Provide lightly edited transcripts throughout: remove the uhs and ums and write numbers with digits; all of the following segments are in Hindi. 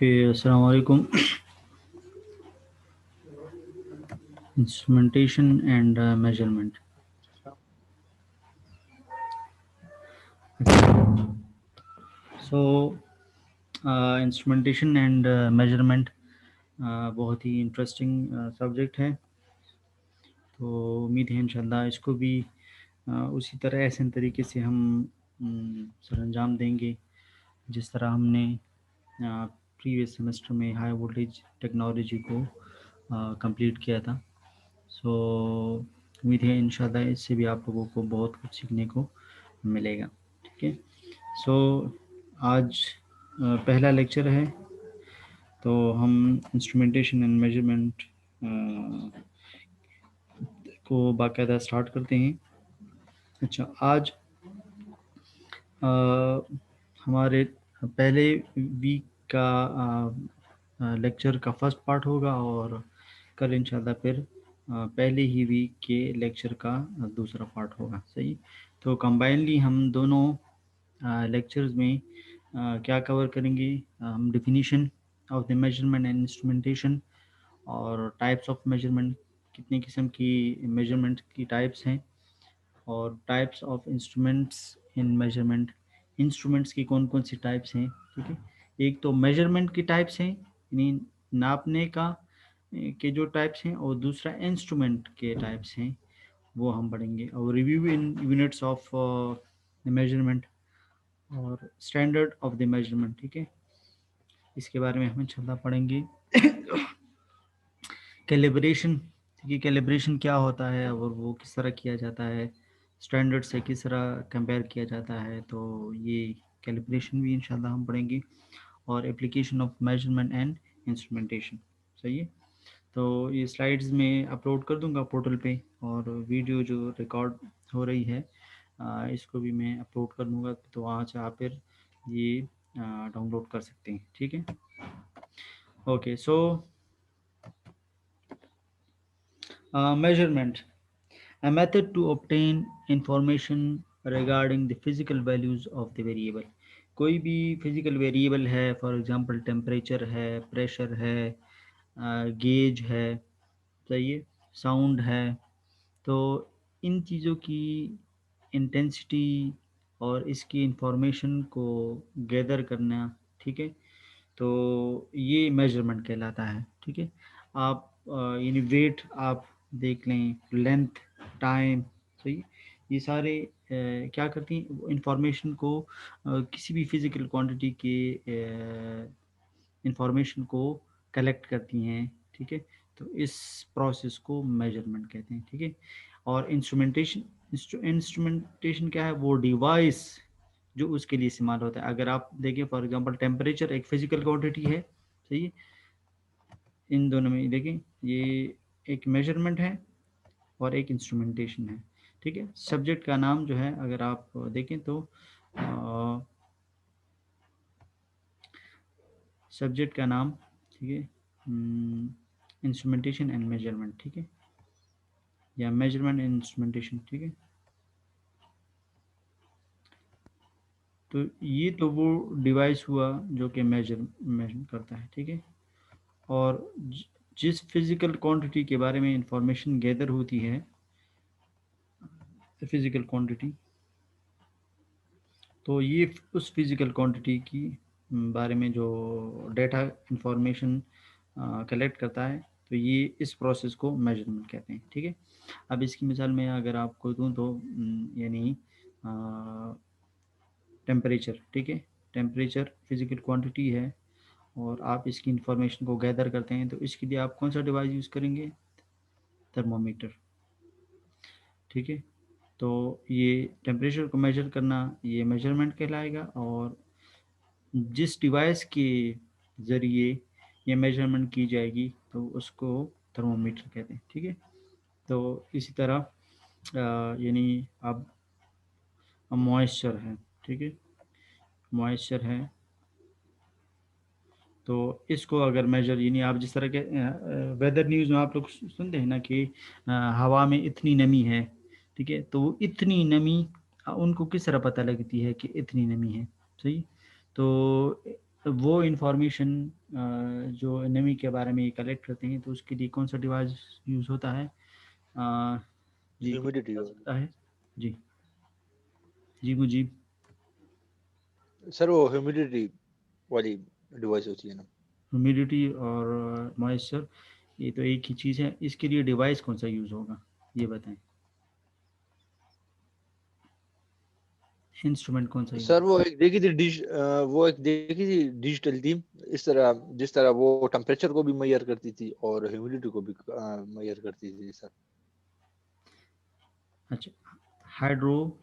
ओके, अस्सलाम वालेकुम। Instrumentation and measurement. So instrumentation and measurement बहुत ही इंटरेस्टिंग सब्जेक्ट है। तो उम्मीद है इंशाल्लाह इसको भी उसी तरह ऐसे तरीके से हम सरअंजाम देंगे जिस तरह हमने प्रीवियस सेमेस्टर में हाई वोल्टेज टेक्नोलॉजी को कंप्लीट किया था। सो उम्मीद है इंशाल्लाह इससे भी आप लोगों को बहुत कुछ सीखने को मिलेगा। ठीक है। सो आज पहला लेक्चर है, तो हम इंस्ट्रूमेंटेशन एंड मेजरमेंट को बाकायदा स्टार्ट करते हैं। अच्छा, आज हमारे पहले वीक का लेक्चर का फर्स्ट पार्ट होगा और कल इंशाल्लाह फिर पहले ही वीक के लेक्चर का दूसरा पार्ट होगा। सही। तो कंबाइनली हम दोनों लेक्चर्स में क्या कवर करेंगे, हम definition of the measurement and instrumentation और टाइप्स ऑफ मेजरमेंट, कितने किस्म की मेजरमेंट की टाइप्स हैं, और types of instruments in measurement, instruments की कौन कौन सी टाइप्स हैं। ठीक है। एक तो मेजरमेंट की टाइप्स हैं, यानी नापने का के जो टाइप्स हैं, और दूसरा इंस्ट्रूमेंट के टाइप्स हैं, वो हम पढ़ेंगे। और review in units of the measurement और स्टैंडर्ड ऑफ द मेजरमेंट। ठीक है, इसके बारे में हम इंशाल्लाह पढ़ेंगे। कैलिब्रेशन, कि कैलिब्रेशन क्या होता है और वो किस तरह किया जाता है, स्टैंडर्ड से किस तरह कंपेयर किया जाता है, तो ये कैलिब्रेशन भी इंशाल्लाह हम पढ़ेंगे। और application of measurement and instrumentation. सही है। तो ये स्लाइड्स में अपलोड कर दूंगा पोर्टल पे, और वीडियो जो रिकॉर्ड हो रही है इसको भी मैं अपलोड कर दूंगा, तो वहाँ से आप फिर ये डाउनलोड कर सकते हैं। ठीक है। Okay, so measurement, a method to obtain information regarding the physical values of the variable। कोई भी फिजिकल वेरिएबल है, फॉर एग्जांपल टेम्परेचर है, प्रेशर है, गेज है, सही है, साउंड है, तो इन चीज़ों की इंटेंसिटी और इसकी इंफॉर्मेशन को गैदर करना। ठीक है। तो ये मेजरमेंट कहलाता है। ठीक है। आप यानी वेट आप देख लें, लेंथ, टाइम, सही, ये सारे क्या करती हैं, इंफॉर्मेशन को किसी भी फिजिकल क्वांटिटी के इंफॉर्मेशन को कलेक्ट करती हैं। ठीक है। तो इस प्रोसेस को मेजरमेंट कहते हैं। ठीक है। और इंस्ट्रूमेंटेशन, इंस्ट्रूमेंटेशन क्या है, वो डिवाइस जो उसके लिए इस्तेमाल होता है। अगर आप देखें फॉर एग्जांपल टेम्परेचर एक फिजिकल क्वांटिटी है, सही है, इन दोनों में देखें ये एक मेजरमेंट है और एक इंस्ट्रूमेंटेशन है। ठीक है। सब्जेक्ट का नाम जो है अगर आप देखें तो सब्जेक्ट का नाम, ठीक है, इंस्ट्रूमेंटेशन एंड मेजरमेंट। ठीक है, या मेजरमेंट एंड इंस्ट्रूमेंटेशन। ठीक है। तो ये तो वो डिवाइस हुआ जो कि मेजर करता है। ठीक है। और जिस फिजिकल क्वांटिटी के बारे में इंफॉर्मेशन गैदर होती है, फिजिकल क्वांटिटी, तो ये उस फिजिकल क्वांटिटी की बारे में जो डेटा इंफॉर्मेशन कलेक्ट करता है, तो ये इस प्रोसेस को मेजरमेंट कहते हैं। ठीक है। अब इसकी मिसाल मैं अगर आपको दूं तो यानी टेम्परेचर, ठीक है, टेम्परेचर फिजिकल क्वांटिटी है और आप इसकी इंफॉर्मेशन को गैदर करते हैं, तो इसके लिए आप कौन सा डिवाइस यूज़ करेंगे, थर्मोमीटर। ठीक है। तो ये टेम्परेचर को मेजर करना ये मेजरमेंट कहलाएगा, और जिस डिवाइस के ज़रिए ये मेजरमेंट की जाएगी तो उसको थर्मोमीटर कहते हैं। ठीक है। तो इसी तरह यानी अब मॉइस्चर है, ठीक है, मॉइस्चर है, तो इसको अगर मेजर, यानी आप जिस तरह के वेदर न्यूज़ में आप लोग सुनते हैं ना कि हवा में इतनी नमी है, ठीक है, तो वो इतनी नमी उनको किस तरह पता लगती है कि इतनी नमी है, सही। तो वो इंफॉर्मेशन जो नमी के बारे में कलेक्ट करते हैं, तो उसके लिए कौन सा डिवाइस यूज़ होता है? जी, कोई ह्यूमिडिटी बता वाली। सकता है? जी, जी मुजीब। सर वो ह्यूमिडिटी वाली डिवाइस होती है ना। ह्यूमिडिटी और मॉइस्चर, ये तो एक ही चीज़ है। इसके लिए डिवाइस कौन सा यूज़ होगा, ये बताएं। इंस्ट्रूमेंट कौन सा यूज़? सर वो एक देखी थी वो एक देखी थी डिजिटल थी, इस तरह जिस तरह वो टेम्परेचर को भी मेजर करती थी और ह्यूमिडिटी को भी मेजर करती थी सर। अच्छा, हाइड्रो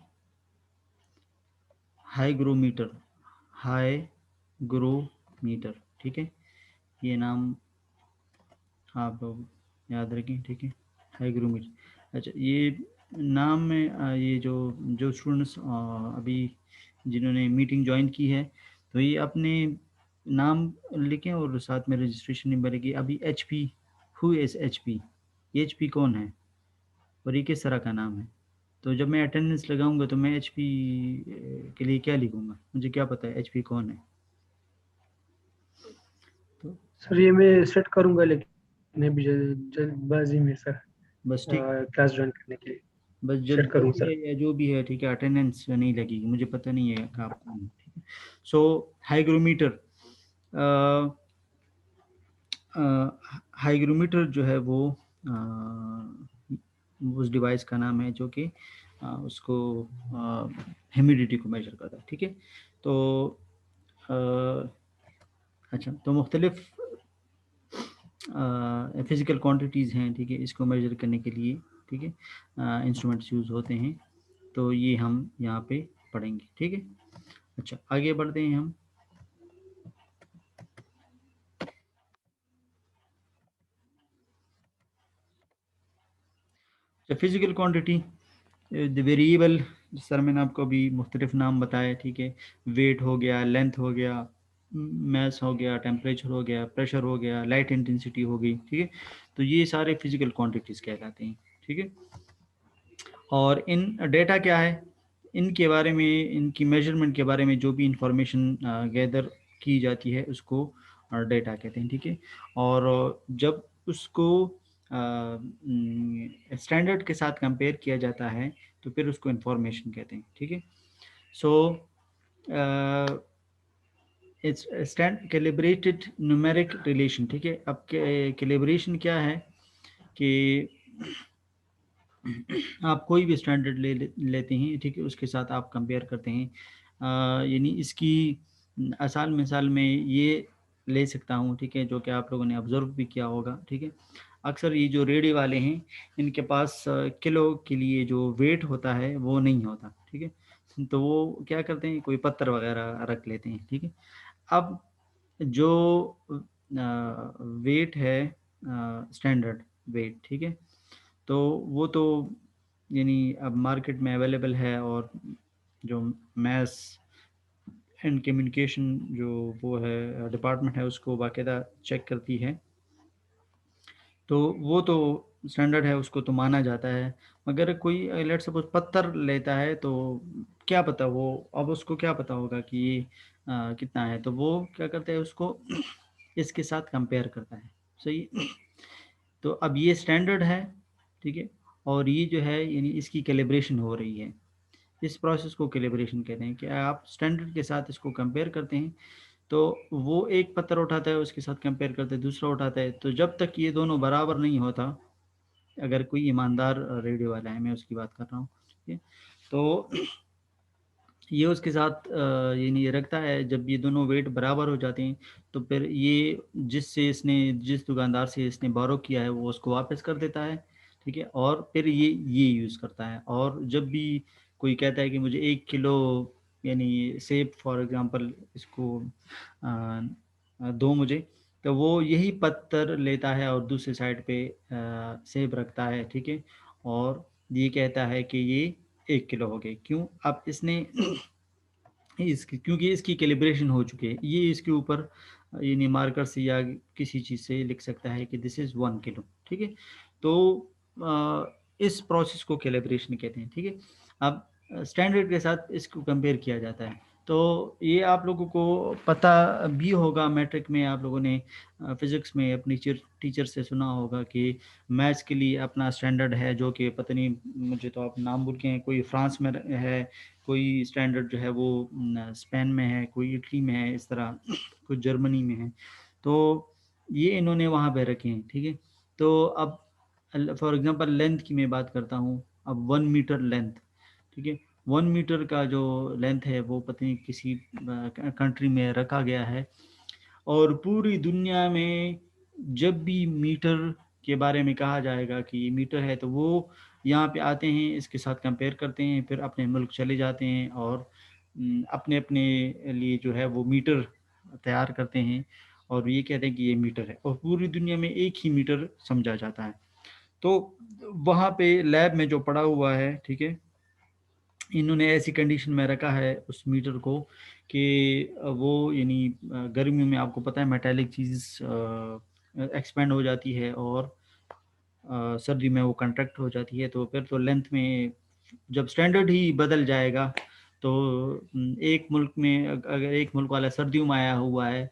हाइग्रोमीटर, हाइग्रोमीटर, ठीक है, ये नाम आप लोग याद रखें, ठीक है। हाइग्रोमीटर, अच्छा, ये नाम में ये जो जो स्टूडेंट्स अभी जिन्होंने मीटिंग ज्वाइन की है, तो ये अपने नाम लिखें और साथ में रजिस्ट्रेशन नंबर लिखिए। अभी H P, who is H P, H P कौन है और ये किस तरह का नाम है? तो जब मैं अटेंडेंस लगाऊंगा तो मैं एच पी के लिए क्या लिखूंगा, मुझे क्या पता है एच पी कौन है? तो सर ये मैं सेट करूंगा, लेकिन अभी जल्दबाजी में सर बस ठीक, क्लास ज्वाइन करने के लिए बस सेट करूँ जल्दबाजी सर। है या जो भी है, ठीक है, अटेंडेंस नहीं लगेगी, मुझे पता नहीं है कि आप कौन है, ठीक है। सो हाइग्रोमीटर, हाइग्रोमीटर जो है वो उस डिवाइस का नाम है जो कि उसको ह्यूमिडिटी को मेजर करता है, ठीक है। तो अ, अच्छा, तो मुख्तलिफ फिज़िकल क्वांटिटीज़ हैं, ठीक है, इसको मेजर करने के लिए, ठीक है, इंस्ट्रूमेंट्स यूज़ होते हैं, तो ये हम यहाँ पे पढ़ेंगे, ठीक है। अच्छा, आगे बढ़ते हैं हम। Physical quantity, the variable, sir मैंने आपको अभी मुख्तलिफ नाम बताए, ठीक है। वेट हो गया, लेंथ हो गया, मैस हो गया, टेम्परेचर हो गया, प्रेशर हो गया, लाइट इंटेंसिटी हो गई, ठीक है। तो ये सारे फिज़िकल क्वांटिटीज़ कहलाते हैं, ठीक है। और इन डेटा क्या है, इनके बारे में, इनकी मेजरमेंट के बारे में जो भी इंफॉर्मेशन गैदर की जाती है उसको डेटा कहते हैं, ठीक है। और जब उसको स्टैंडर्ड के साथ कंपेयर किया जाता है तो फिर उसको इंफॉर्मेशन कहते हैं, ठीक है। So it's stand calibrated numeric relation, ठीक है। अब कैलिब्रेशन क्या है कि आप कोई भी स्टैंडर्ड लेते हैं, ठीक है, उसके साथ आप कंपेयर करते हैं। यानी इसकी आसान मिसाल में ये ले सकता हूँ, ठीक है, जो कि आप लोगों ने ऑब्जर्व भी किया होगा, ठीक है। अक्सर ये जो रेडी वाले हैं, इनके पास किलो के लिए जो वेट होता है वो नहीं होता, ठीक है। तो वो क्या करते हैं, कोई पत्थर वगैरह रख लेते हैं, ठीक है। अब जो वेट है, स्टैंडर्ड वेट, ठीक है, तो वो तो यानी अब मार्केट में अवेलेबल है, और जो मैथ्स एंड कम्युनिकेशन जो वो है डिपार्टमेंट है उसको बाकायदा चेक करती है, तो वो तो स्टैंडर्ड है, उसको तो माना जाता है। मगर कोई लेट सपोज पत्थर लेता है, तो क्या पता वो, अब उसको क्या पता होगा कि ये कितना है, तो वो क्या करता है, उसको इसके साथ कंपेयर करता है, सही। तो अब ये स्टैंडर्ड है, ठीक है, और ये जो है यानी इसकी कैलिब्रेशन हो रही है, इस प्रोसेस को कैलिब्रेशन कहते हैं कि आप स्टैंडर्ड के साथ इसको कंपेयर करते हैं। तो वो एक पत्थर उठाता है, उसके साथ कंपेयर करते हैं, दूसरा उठाता है, तो जब तक ये दोनों बराबर नहीं होता, अगर कोई ईमानदार रेडियो वाला है, मैं उसकी बात कर रहा हूँ, ठीक है, तो ये उसके साथ ये नहीं रखता है, जब ये दोनों वेट बराबर हो जाते हैं, तो फिर ये जिस दुकानदार से इसने बोरो किया है वो उसको वापस कर देता है, ठीक है, और फिर ये यूज़ करता है। और जब भी कोई कहता है कि मुझे 1 किलो, यानी सेब फॉर एग्जांपल, इसको दो मुझे, तो वो यही पत्थर लेता है और दूसरी साइड पे सेब रखता है, ठीक है, और ये कहता है कि ये 1 किलो हो गए। क्यों? अब इसने इसकी, क्योंकि इसकी कैलिब्रेशन हो चुकी है, ये इसके ऊपर यानी मार्कर से या किसी चीज़ से लिख सकता है कि दिस इज़ 1 किलो, ठीक है। तो इस प्रोसेस को कैलिब्रेशन कहते हैं, ठीक है। अब स्टैंडर्ड के साथ इसको कंपेयर किया जाता है, तो ये आप लोगों को पता भी होगा, मैट्रिक में आप लोगों ने फिजिक्स में अपनी टीचर से सुना होगा कि मैथ्स के लिए अपना स्टैंडर्ड है, जो कि पता नहीं, मुझे तो आप नाम भूल गए हैं, कोई फ्रांस में है, कोई स्टैंडर्ड जो है वो स्पेन में है, कोई इटली में है, इस तरह कुछ जर्मनी में है। तो ये इन्होंने वहाँ पे रखे हैं, ठीक है। तो अब फॉर एग्जांपल लेंथ की मैं बात करता हूँ, अब 1 मीटर लेंथ, ठीक है। 1 मीटर का जो लेंथ है वो पता नहीं किसी कंट्री में रखा गया है, और पूरी दुनिया में जब भी मीटर के बारे में कहा जाएगा कि ये मीटर है, तो वो यहाँ पे आते हैं, इसके साथ कंपेयर करते हैं, फिर अपने मुल्क चले जाते हैं और अपने अपने लिए जो है वो मीटर तैयार करते हैं, और ये कहते हैं कि ये मीटर है, और पूरी दुनिया में एक ही मीटर समझा जाता है। तो वहाँ पे लैब में जो पड़ा हुआ है, ठीक है, इन्होंने ऐसी कंडीशन में रखा है उस मीटर को कि वो यानी गर्मियों में आपको पता है मेटालिक चीज़ एक्सपेंड हो जाती है, और सर्दी में वो कंट्रैक्ट हो जाती है। तो फिर तो लेंथ में जब स्टैंडर्ड ही बदल जाएगा, तो एक मुल्क में अगर एक मुल्क वाला सर्दियों में आया हुआ है,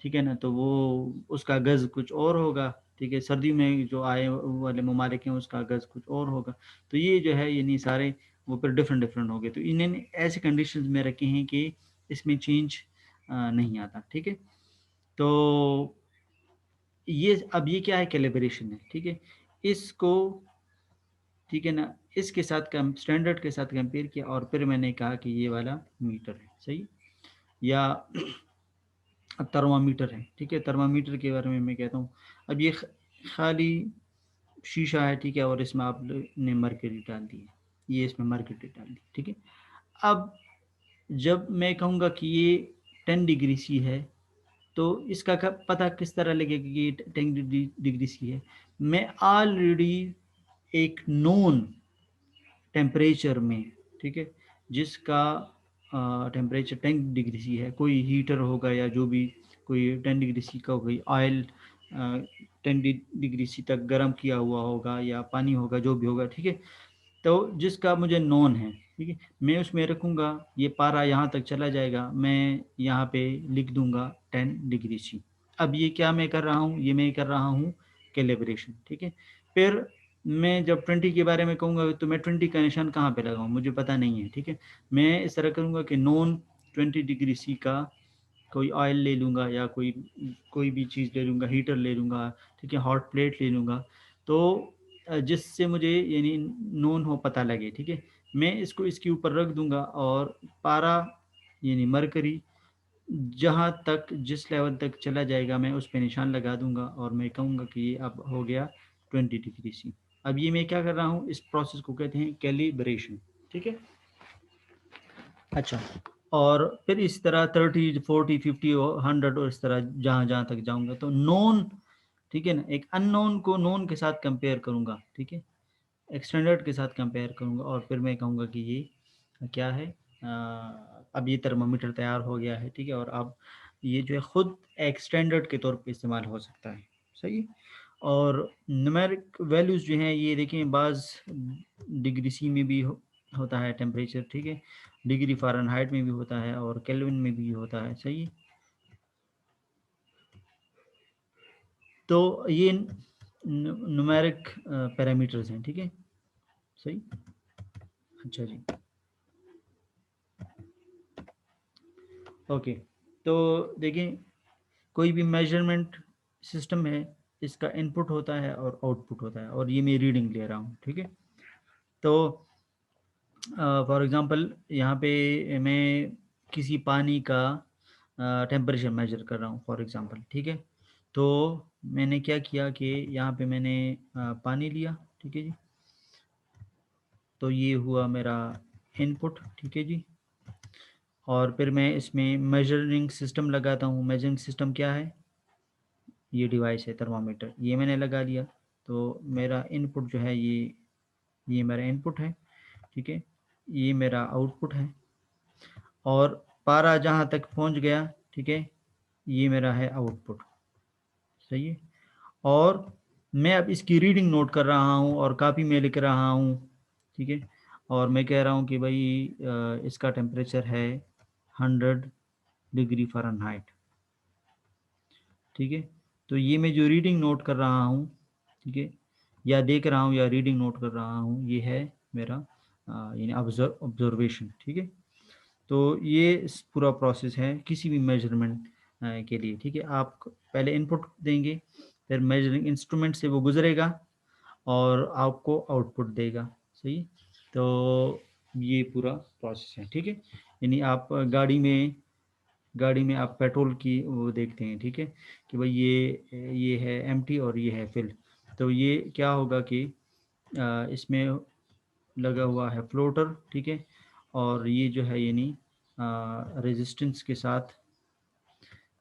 ठीक है ना, तो वो उसका गज़ कुछ और होगा, ठीक है। सर्दी में जो आए वाले ममालिक हैं उसका गज़ कुछ और होगा। तो ये जो है ये नहीं सारे वो फिर डिफरेंट डिफरेंट हो गए। तो इन्होंने ऐसे कंडीशंस में रखे हैं कि इसमें चेंज नहीं आता, ठीक है। तो ये अब ये क्या है, कैलिब्रेशन है, ठीक है। इसको, ठीक है ना, इसके साथ कम स्टैंडर्ड के साथ कंपेयर किया, और फिर मैंने कहा कि ये वाला मीटर है, सही। या थर्मामीटर है, ठीक है। थर्मामीटर के बारे में मैं कहता हूँ, अब ये खाली शीशा है, ठीक है, और इसमें आपने मरकरी डाल दी है, ये इसमें मरकरी डाल दी, ठीक है। अब जब मैं कहूँगा कि ये 10 डिग्री सी है, तो इसका पता किस तरह लगेगा कि ये 10 डिग्री सी है। मैं ऑलरेडी एक नोन टेम्परेचर में, ठीक है, जिसका टेम्परेचर 10 डिग्री सी है, कोई हीटर होगा या जो भी, कोई 10 डिग्री सी का कोई ऑयल 10 डिग्री सी तक गर्म किया हुआ होगा, या पानी होगा, जो भी होगा, ठीक है। तो जिसका मुझे नॉन है, ठीक है, मैं उसमें रखूँगा, ये पारा यहाँ तक चला जाएगा, मैं यहाँ पे लिख दूँगा 10 डिग्री सी। अब ये क्या मैं कर रहा हूँ, ये मैं कर रहा हूँ कैलिब्रेशन, ठीक है। फिर मैं जब 20 के बारे में कहूँगा, तो मैं 20 का निशान कहाँ पे लगाऊँ, मुझे पता नहीं है, ठीक है। मैं इस तरह करूँगा कि नॉन 20 डिग्री सी का कोई ऑयल ले लूँगा, या कोई भी चीज़ ले लूँगा, हीटर ले लूँगा, ठीक है, हॉट प्लेट ले लूँगा, तो जिससे मुझे यानी नोन हो, पता लगे, ठीक है। मैं इसको इसके ऊपर रख दूँगा, और पारा यानी मरकरी जहाँ तक जिस लेवल तक चला जाएगा, मैं उस पे निशान लगा दूँगा, और मैं कहूँगा कि ये अब हो गया 20 डिग्री सी। अब ये मैं क्या कर रहा हूँ, इस प्रोसेस को कहते हैं कैलिब्रेशन, ठीक है। अच्छा, और फिर इस तरह 30, 40, 50 और 100 और इस तरह जहाँ जहाँ तक जाऊँगा, तो नोन, ठीक है ना, एक अननोन को नोन के साथ कंपेयर करूँगा, ठीक है, एक स्टैंडर्ड के साथ कंपेयर करूँगा, और फिर मैं कहूँगा कि ये क्या है, अब ये थर्मामीटर तैयार हो गया है, ठीक है। और अब ये जो है ख़ुद एक स्टैंडर्ड के तौर पे इस्तेमाल हो सकता है, सही। और न्यूमेरिक वैल्यूज़ जो हैं, ये देखें, बाज़ डिग्री सी में भी होता है टेम्परेचर, ठीक है, डिग्री फ़ारेनहाइट में भी होता है, और केल्विन में भी होता है, सही। तो ये न्यूमेरिक पैरामीटर्स हैं, ठीक है, सही। अच्छा जी, ओके। तो देखें, कोई भी मेजरमेंट सिस्टम है, इसका इनपुट होता है और आउटपुट होता है, और ये मैं रीडिंग ले रहा हूँ, ठीक है। तो फॉर एग्ज़ाम्पल यहाँ पे मैं किसी पानी का टेम्परेचर मेजर कर रहा हूँ, फॉर एग्ज़ाम्पल, ठीक है। तो मैंने क्या किया कि यहाँ पे मैंने पानी लिया, ठीक है जी। तो ये हुआ मेरा इनपुट, ठीक है जी। और फिर मैं इसमें मेजरिंग सिस्टम लगाता हूँ। मेजरिंग सिस्टम क्या है, ये डिवाइस है थर्मामीटर, ये मैंने लगा लिया। तो मेरा इनपुट जो है ये मेरा इनपुट है, ठीक है, ये मेरा आउटपुट है, और पारा जहाँ तक पहुँच गया, ठीक है, ये मेरा है आउटपुट, सही है। और मैं अब इसकी रीडिंग नोट कर रहा हूँ और कॉपी में लिख रहा हूँ, ठीक है। और मैं कह रहा हूँ कि भाई इसका टेम्परेचर है 100 डिग्री फ़ारेनहाइट, ठीक है। तो ये मैं जो रीडिंग नोट कर रहा हूँ, ठीक है, या देख रहा हूँ या रीडिंग नोट कर रहा हूँ, ये है मेरा यानी ऑब्जर्वेशन, ठीक है। तो ये पूरा प्रोसेस है किसी भी मेजरमेंट के लिए, ठीक है। आप पहले इनपुट देंगे, फिर मेजरिंग इंस्ट्रूमेंट से वो गुजरेगा और आपको आउटपुट देगा, सही। तो ये पूरा प्रोसेस है, ठीक है। यानी आप गाड़ी में आप पेट्रोल की वो देखते हैं, ठीक है, कि भाई ये है एम्प्टी और ये है फिल। तो ये क्या होगा कि इसमें लगा हुआ है फ्लोटर, ठीक है, और ये जो है यानी रेजिस्टेंस के साथ,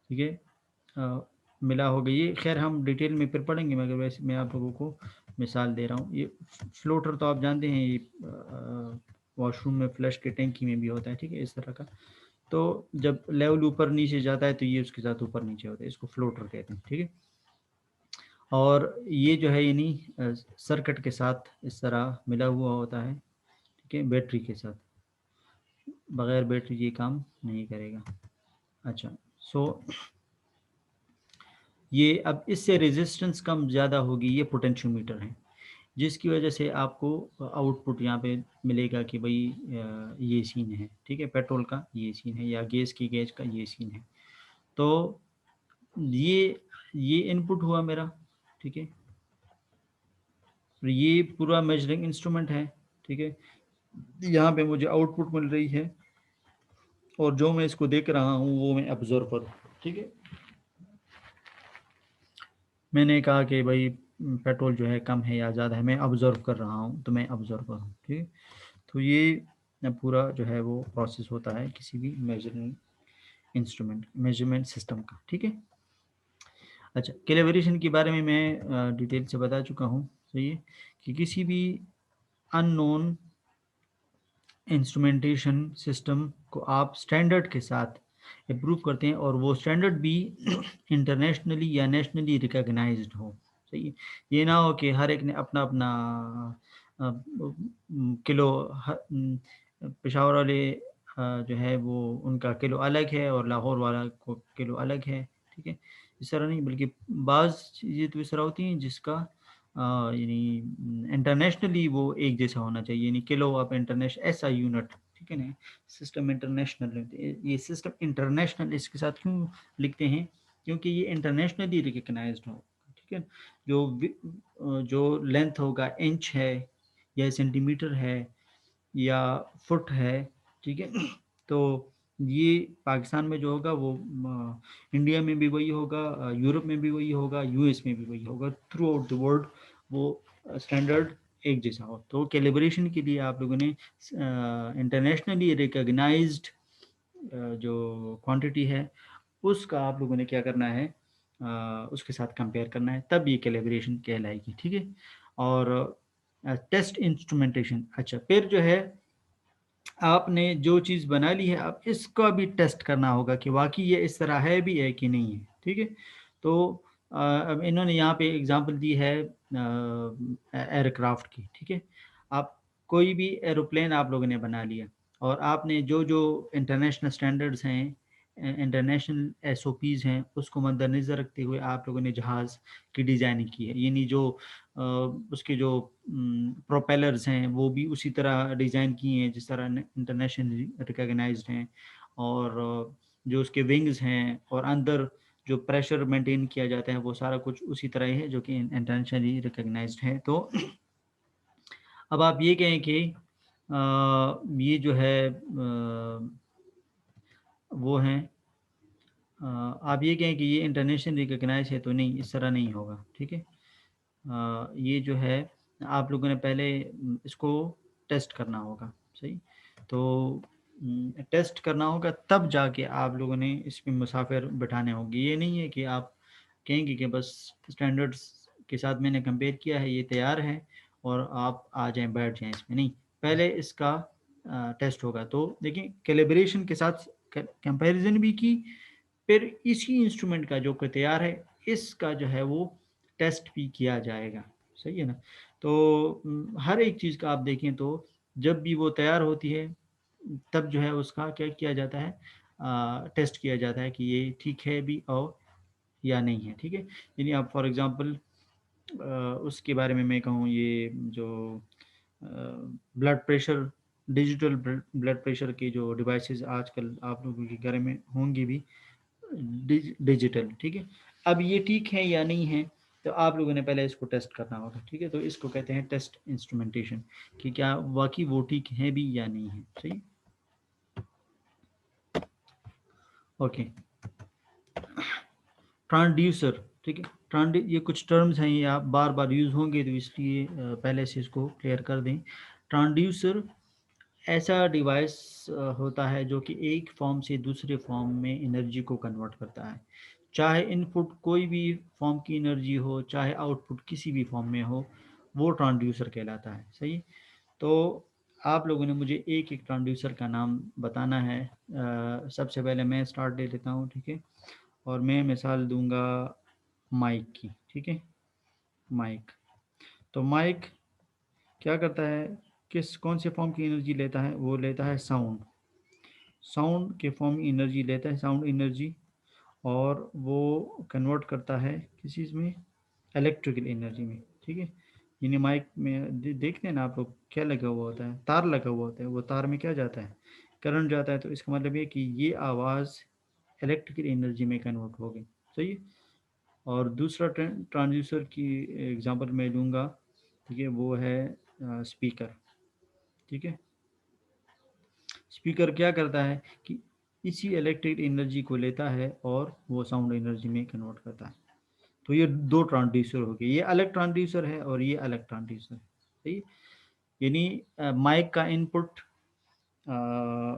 ठीक है, मिला होगा। ये खैर हम डिटेल में फिर पढ़ेंगे, मगर वैसे मैं आप लोगों को मिसाल दे रहा हूँ। ये फ्लोटर तो आप जानते हैं, ये वॉशरूम में फ्लश के टैंकी में भी होता है, ठीक है, इस तरह का। तो जब लेवल ऊपर नीचे जाता है तो ये उसके साथ ऊपर नीचे होता है, इसको फ्लोटर कहते हैं, ठीक है। और ये जो है यानी सर्किट के साथ इस तरह मिला हुआ होता है, ठीक है, बैटरी के साथ। बगैर बैटरी ये काम नहीं करेगा। अच्छा, सो ये अब इससे रेजिस्टेंस कम ज़्यादा होगी, ये पोटेंशियोमीटर है, जिसकी वजह से आपको आउटपुट यहाँ पे मिलेगा कि भाई ये सीन है, ठीक है, पेट्रोल का ये सीन है, या गैस का ये सीन है। तो ये इनपुट हुआ मेरा, ठीक है। तो ये पूरा मेजरिंग इंस्ट्रूमेंट है, ठीक है। यहाँ पे मुझे आउटपुट मिल रही है और जो मैं इसको देख रहा हूँ वो मैं ऑब्जर्वर हूँ, ठीक है। मैंने कहा कि भाई पेट्रोल जो है कम है या ज़्यादा है, मैं ऑब्जर्व कर रहा हूँ, तो मैं ऑब्जर्वर हूँ, ठीक है। तो ये पूरा जो है वो प्रोसेस होता है किसी भी मेजरमेंट सिस्टम का, ठीक है। अच्छा, कैलिब्रेशन के बारे में मैं डिटेल से बता चुका हूँ, सही है, कि किसी भी अननोन इंस्ट्रूमेंटेशन सिस्टम को आप स्टैंडर्ड के साथ अप्रूव करते हैं, और वो स्टैंडर्ड भी इंटरनेशनली या नेशनली रिकॉग्नाइज्ड हो, सही है। ये ना हो कि हर एक ने अपना अपना किलो, पेशावर वाले जो है वो उनका किलो अलग है और लाहौर वाला को किलो अलग है, ठीक है। इस तरह नहीं, बल्कि बाज़ चीज़ें तो इस तरह होती हैं जिसका यानी इंटरनेशनली वो एक जैसा होना चाहिए, यानी किलो ऑफ इंटरनेशनल ऐसा यूनिट, ठीक है ना। सिस्टम इंटरनेशनल, ये सिस्टम इंटरनेशनल इसके साथ क्यों लिखते हैं, क्योंकि ये इंटरनेशनली रिकग्नाइज्ड हो, ठीक है। जो लेंथ होगा इंच है या सेंटीमीटर है या फुट है, ठीक है। तो ये पाकिस्तान में जो होगा वो इंडिया में भी वही होगा, यूरोप में भी वही होगा, यूएस में भी वही होगा, थ्रू आउट द वर्ल्ड वो स्टैंडर्ड एक जैसा हो। तो कैलिब्रेशन के लिए आप लोगों ने इंटरनेशनली रिकग्नाइज्ड जो क्वांटिटी है उसका आप लोगों ने क्या करना है, उसके साथ कंपेयर करना है, तब ये कैलिब्रेशन कहलाएगी, ठीक है। और टेस्ट इंस्ट्रूमेंटेशन, अच्छा, फिर जो है आपने जो चीज़ बना ली है अब इसका भी टेस्ट करना होगा कि वाकई ये इस तरह है भी है कि नहीं है, ठीक है। तो अब इन्होंने यहाँ पे एग्जांपल दी है एयरक्राफ्ट की, ठीक है। आप कोई भी एरोप्लेन आप लोगों ने बना लिया और आपने जो जो इंटरनेशनल स्टैंडर्ड्स हैं, इंटरनेशनल एसओपीज़ हैं, उसको मद्देनज़र रखते हुए आप लोगों ने जहाज़ की डिज़ाइनिंग की है, यानी जो उसके जो प्रोपेलर्स हैं वो भी उसी तरह डिज़ाइन किए हैं जिस तरह इंटरनेशनली रिकॉग्नाइज्ड हैं, और जो उसके विंग्स हैं और अंदर जो प्रेशर मेंटेन किया जाता है वो सारा कुछ उसी तरह ही है जो कि इंटरनेशनली रिकॉग्नाइज्ड है। तो अब आप ये कहें कि ये जो है वो हैं, आप ये कहें कि ये इंटरनेशनल रिकॉग्नाइज है, तो नहीं, इस तरह नहीं होगा, ठीक है। ये जो है आप लोगों ने पहले इसको टेस्ट करना होगा, सही। तो टेस्ट करना होगा तब जाके आप लोगों ने इसमें मुसाफिर बिठाने होंगे। ये नहीं है कि आप कहेंगे कि बस स्टैंडर्ड्स के साथ मैंने कंपेयर किया है, ये तैयार है और आप आ जाएं बैठ जाएं इसमें, नहीं, पहले इसका टेस्ट होगा। तो देखिए, कैलिब्रेशन के साथ कंपैरिजन भी की, फिर इसी इंस्ट्रूमेंट का जो कि तैयार है इसका जो है वो टेस्ट भी किया जाएगा, सही है ना। तो हर एक चीज़ का आप देखें तो जब भी वो तैयार होती है तब जो है उसका क्या किया जाता है, टेस्ट किया जाता है कि ये ठीक है भी और या नहीं है, ठीक है। यानी आप फॉर एग्जांपल उसके बारे में मैं कहूँ, ये जो blood pressure, digital blood pressure की जो डिवाइसेस आजकल आप लोगों के घर में होंगी भी डिजिटल, ठीक है। अब ये ठीक है या नहीं है, तो आप लोगों ने पहले इसको टेस्ट करना होगा, ठीक है। तो इसको कहते हैं टेस्ट इंस्ट्रूमेंटेशन, कि क्या वाकई वो ठीक है भी या नहीं है, सही। ओके, ट्रांसड्यूसर, ठीक है। ये कुछ टर्म्स हैं, ये आप बार बार यूज़ होंगे, तो इसलिए पहले से इसको क्लियर कर दें। ट्रांसड्यूसर ऐसा डिवाइस होता है जो कि एक फॉर्म से दूसरे फॉर्म में एनर्जी को कन्वर्ट करता है, चाहे इनपुट कोई भी फॉर्म की एनर्जी हो, चाहे आउटपुट किसी भी फॉर्म में हो, वो ट्रांसड्यूसर कहलाता है, सही। तो आप लोगों ने मुझे एक एक ट्रांसड्यूसर का नाम बताना है। सबसे पहले मैं स्टार्ट दे देता हूँ, ठीक है। और मैं मिसाल दूंगा माइक की, ठीक है। माइक, तो माइक क्या करता है, कौन से फॉर्म की एनर्जी लेता है, वो लेता है साउंड के फॉर्म की एनर्जी लेता है, साउंड एनर्जी, और वो कन्वर्ट करता है किस चीज़ में, इलेक्ट्रिकल एनर्जी में, ठीक है। यानी माइक में देखते हैं ना आप लोग, क्या लगा हुआ होता है, तार लगा हुआ होता है, वो तार में क्या जाता है, करंट जाता है। तो इसका मतलब ये कि ये आवाज़ इलेक्ट्रिकल एनर्जी में कन्वर्ट हो गई, सही है। और दूसरा ट्रांसड्यूसर की एग्जांपल मैं लूँगा, ठीक है, वो है स्पीकर, ठीक है। स्पीकर क्या करता है कि इसी इलेक्ट्रिक एनर्जी को लेता है और वो साउंड एनर्जी में कन्वर्ट करता है। तो ये दो ट्रांसड्यूसर हो गए, ये अलग ट्रांसड्यूसर है और ये अलग ट्रांसड्यूसर है, सही। यानी माइक का इनपुट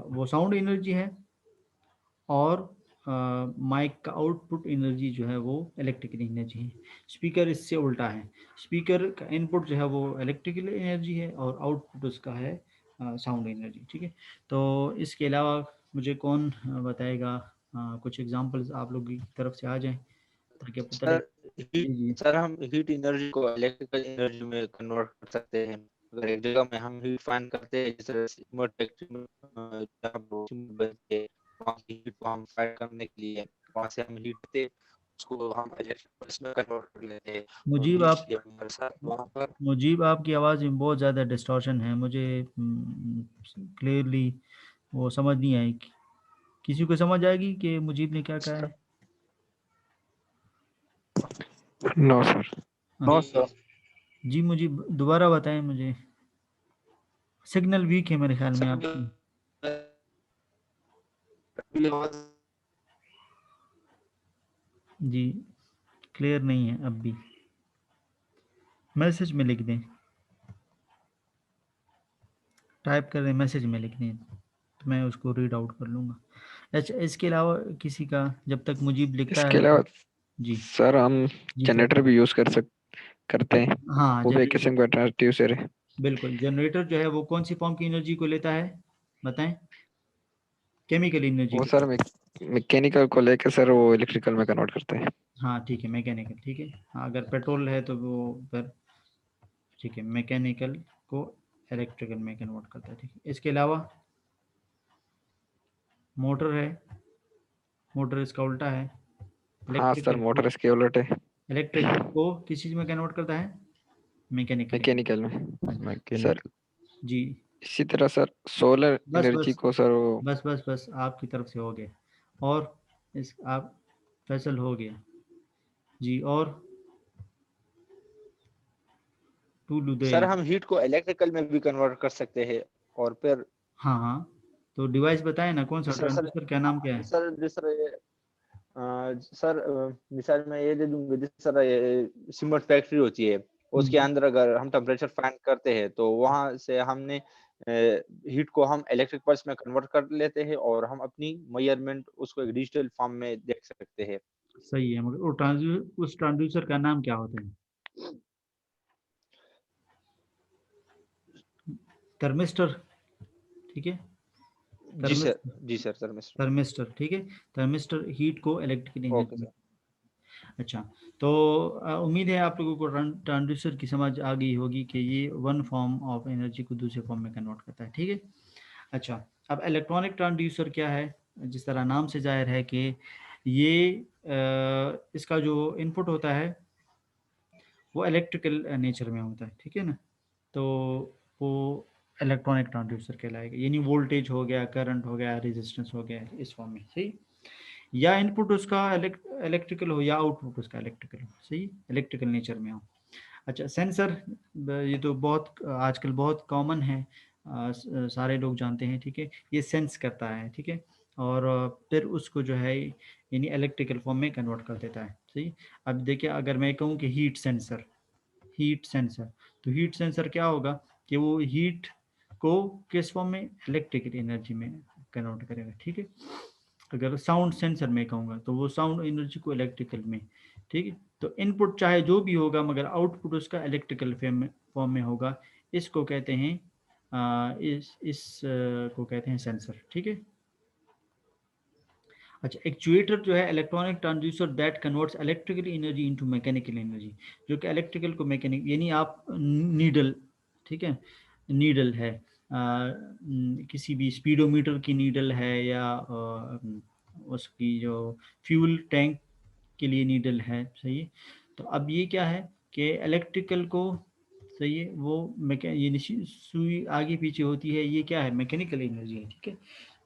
वो साउंड एनर्जी है, और माइक का आउटपुट एनर्जी जो है वो इलेक्ट्रिकल एनर्जी है। स्पीकर इससे उल्टा है, स्पीकर का इनपुट जो है वो इलेक्ट्रिकल एनर्जी है और आउटपुट उसका है साउंड एनर्जी, ठीक है। तो इसके अलावा मुझे कौन बताएगा, कुछ एग्जांपल्स आप लोग की तरफ से आ जाएं ताकि पता लगे। जी जी सर हम हीट एनर्जी को इलेक्ट्रिकल एनर्जी में कन्वर्ट कर सकते हैं। अगर एक जगह में हम हीट फाइन करते हैं, जैसे सिमर फैक्ट्री में जहाँ वो सिमर बनते हैं, वहाँ की हीट को हम फाइन करने के लिए वहाँ से हम हीट लेते हैं, उसको हम इलेक्ट्रिकल में कन्वर्ट कर लेते हैं। और मुजीब आप दूसरी हमारे साथ वहाँ पर मुजीब आपकी आवाज़ में बहुत ज़्यादा डिस्टॉर्शन है, मुझे क्लियरली वो समझ नहीं आई। किसी को समझ आएगी कि मुजीब ने क्या कहा है? No sir. No sir. जी मुजीब दोबारा बताएं मुझे, सिग्नल वीक है मेरे ख्याल में आपकी। जी क्लियर नहीं है अब भी, मैसेज में लिख दें, टाइप कर दें, मैसेज में लिख दें, तो मैं उसको रीड आउट कर लूँगा। अच्छा, इसके अलावा किसी का, जब तक मुजीब लिखता इसके है तो। अलावा जी सर हम जी सर। जनरेटर भी यूज करते हैं, हाँ वो भी एक जनरेटर, किस्म का ट्रांसड्यूसर है। बिल्कुल। जनरेटर जो है वो कौन सी फॉर्म की एनर्जी को लेता है, बताएं। केमिकल एनर्जी वो को। सर मैकेनिकल को लेकर सर वो इलेक्ट्रिकल में कन्वर्ट करते हैं। हाँ ठीक है, मैकेनिकल, ठीक है। हाँ, अगर पेट्रोल है तो वो फिर ठीक है, मैकेनिकल को इलेक्ट्रिकल में कन्वर्ट करता है, ठीक है। इसके अलावा मोटर है, मोटर इसका उल्टा है, हाँ सर, इलेक्ट्रिकल को, मोटर इसके उलट है। इलेक्ट्रिकल को किस चीज़ में कन्वर्ट करता है, मैकेनिकली में। मैकेनिकल में। मैकेनिकल, सर जी। इसी तरह सर सोलर बस एनर्जी बस को सर वो बस आपकी तरफ से हो गया। और इस आप, फैसल हो गया जी। और टू सर लुधेल। हम हीट को इलेक्ट्रिकल में भी कन्वर्ट कर सकते हैं। और फिर हाँ हाँ, तो डिवाइस बताए ना कौन सा, सर सर ट्रांजिस्टर क्या नाम क्या है। सर जिस तरह सर मिसाल मैं ये दे दूंगा, जिस तरह ये सीमेंट फैक्ट्री होती है, उसके हम्म, अंदर अगर हम टेम्परेचर फाइंड करते हैं तो वहां से हमने हीट को हम इलेक्ट्रिक पल्स में कन्वर्ट कर लेते हैं और हम अपनी मेजरमेंट उसको एक डिजिटल फॉर्म में देख सकते हैं। सही है, मगर वो उस ट्रांसड्यूसर का नाम क्या होता है, थर्मिस्टर, ठीक है। जी सर। थर्मिस्टर, जी सर। Sir mister. थर्मिस्टर, ठीक है। थर्मिस्टर हीट को इलेक्ट्रिकल ओके एनर्जी। सर। अच्छा, तो उम्मीद है आप लोगों को ट्रांसड्यूसर की समझ आ गई होगी कि ये वन फॉर्म ऑफ एनर्जी को दूसरे फॉर्म में कन्वर्ट करता है, ठीक है। अच्छा, अब इलेक्ट्रॉनिक ट्रांसड्यूसर क्या है, जिस तरह नाम से जाहिर है कि ये इसका जो इनपुट होता है वो इलेक्ट्रिकल नेचर में होता है, ठीक है ना। तो वो इलेक्ट्रॉनिक ट्रांसड्यूसर कहलाएगा, यानी वोल्टेज हो गया, करंट हो गया, रेजिस्टेंस हो गया, इस फॉर्म में, सही। या इनपुट उसका इलेक्ट्रिकल हो या आउटपुट उसका इलेक्ट्रिकल हो, सही, इलेक्ट्रिकल नेचर में हो। अच्छा, सेंसर, ये तो बहुत आजकल बहुत कॉमन है, सारे लोग जानते हैं, ठीक है। ये सेंस करता है, ठीक है, और फिर उसको जो है यानी इलेक्ट्रिकल फॉर्म में कन्वर्ट कर देता है, सही। अब देखिए, अगर मैं कहूँ कि हीट सेंसर, तो हीट सेंसर क्या होगा कि वो हीट को किस फॉर्म में, इलेक्ट्रिकल एनर्जी में कन्वर्ट करेगा, ठीक है। अगर साउंड सेंसर में कहूँगा तो वो साउंड एनर्जी को इलेक्ट्रिकल में, ठीक है। तो इनपुट चाहे जो भी होगा मगर आउटपुट उसका इलेक्ट्रिकल फॉर्म में होगा। इसको कहते हैं को कहते हैं सेंसर, ठीक है। अच्छा, एक्चुएटर जो है electronic transducer that converts electrical energy into mechanical energy, जो कि इलेक्ट्रिकल को मैकेनिक, यानी आप नीडल, ठीक है, नीडल है, किसी भी स्पीडोमीटर की नीडल है, या उसकी जो फ्यूल टैंक के लिए नीडल है, सही है। तो अब ये क्या है कि इलेक्ट्रिकल को, सही है, वो ये सुई आगे पीछे होती है, ये क्या है, मैकेनिकल एनर्जी है, ठीक है।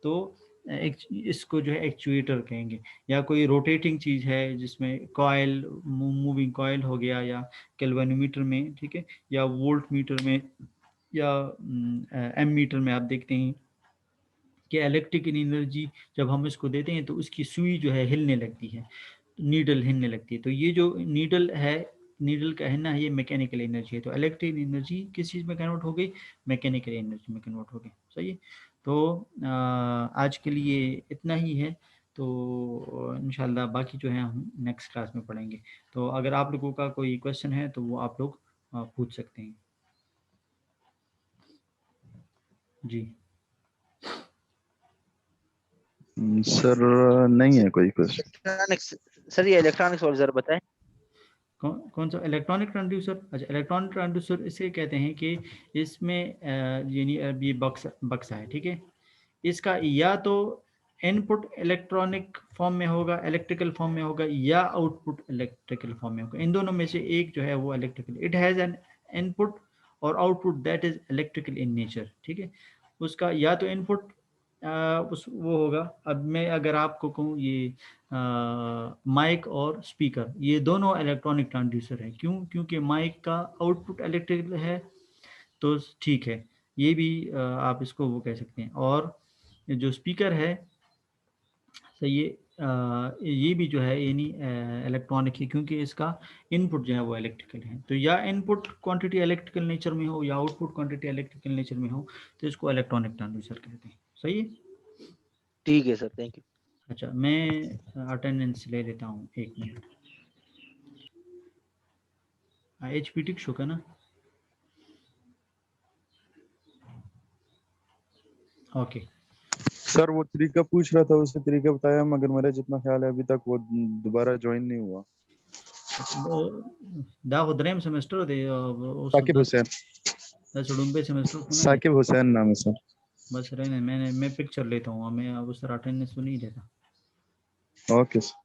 तो इसको जो है एक्चुएटर कहेंगे। या कोई रोटेटिंग चीज़ है जिसमें कॉयल, मूविंग कॉयल हो गया, या कैल्वेनोमीटर में, ठीक है, या वोल्ट मीटर में, या एम मीटर में आप देखते हैं कि इलेक्ट्रिकल एनर्जी जब हम इसको देते हैं तो उसकी सुई जो है हिलने लगती है, नीडल हिलने लगती है। तो ये जो नीडल है, नीडल का हिलना है, ये मैकेनिकल एनर्जी है। तो इलेक्ट्रिकल एनर्जी किस चीज़ में कन्वर्ट हो गई, मैकेनिकल एनर्जी में कन्वर्ट हो गई, सही है। तो आज के लिए इतना ही है। तो इंशाल्लाह बाकी जो है हम नेक्स्ट क्लास में पढ़ेंगे। तो अगर आप लोगों का कोई क्वेश्चन है तो वो आप लोग पूछ सकते हैं। जी सर नहीं है कोई क्वेश्चन। इलेक्ट्रॉनिक्स, सर ये इलेक्ट्रॉनिक्स और जरा बताएं। कौन सा इलेक्ट्रॉनिक ट्रांसड्यूसर? अच्छा, इलेक्ट्रॉनिक ट्रांसड्यूसर इसे कहते हैं कि इसमें यानी अब ये बक्सा है, ठीक है। इसका या तो इनपुट इलेक्ट्रॉनिक फॉर्म में होगा, इलेक्ट्रिकल फॉर्म में होगा, या आउटपुट इलेक्ट्रिकल फॉर्म में होगा। इन दोनों में से एक जो है वो electrical, it has an input और output that is electrical in nature, ठीक है। उसका या तो इनपुट उस वो होगा। अब मैं अगर आपको कहूँ ये माइक और स्पीकर, ये दोनों इलेक्ट्रॉनिक ट्रांसड्यूसर है। क्यों? क्योंकि माइक का आउटपुट इलेक्ट्रिकल है, तो ठीक है, ये भी आप इसको वो कह सकते हैं। और जो स्पीकर है, तो ये भी जो है यानी इलेक्ट्रॉनिक ही, क्योंकि इसका इनपुट जो है वो इलेक्ट्रिकल है। तो या इनपुट क्वांटिटी इलेक्ट्रिकल नेचर में हो या आउटपुट क्वांटिटी इलेक्ट्रिकल नेचर में हो, तो इसको इलेक्ट्रॉनिक ट्रांसड्यूसर कहते हैं, सही है। ठीक है सर, थैंक यू। अच्छा, मैं अटेंडेंस ले लेता हूँ, 1 मिनट। HPT शो का ना, ओके। सर वो तरीका पूछ रहा था, उसने तरीका बताया, मगर मेरा जितना ख्याल है अभी तक वो दोबारा ज्वाइन नहीं हुआ। दाऊद्रेम सेमेस्टर दे साकिब हुसैन, सेमेस्टर साकिब हुसैन नाम है सर। बस रहने, मैं पिक्चर लेता हूँ, मैं अब उस तरह अटेंडेंस तो नहीं लेता। Okay sir.